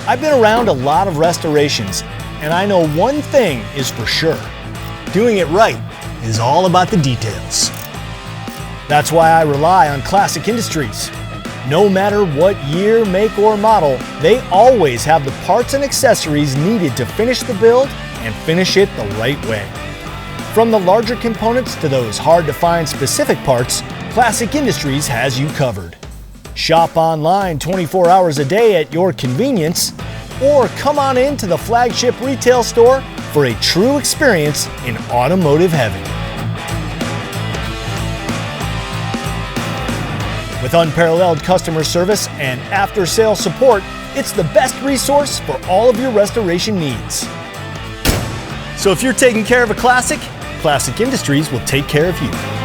I've been around a lot of restorations, and I know one thing is for sure. Doing it right is all about the details. That's why I rely on Classic Industries. No matter what year, make, or model, they always have the parts and accessories needed to finish the build and finish it the right way. From the larger components to those hard-to-find specific parts, Classic Industries has you covered. Shop online 24 hours a day at your convenience, or come on in to the flagship retail store for a true experience in automotive heaven. With unparalleled customer service and after-sales support, it's the best resource for all of your restoration needs. So if you're taking care of a classic, Classic Industries will take care of you.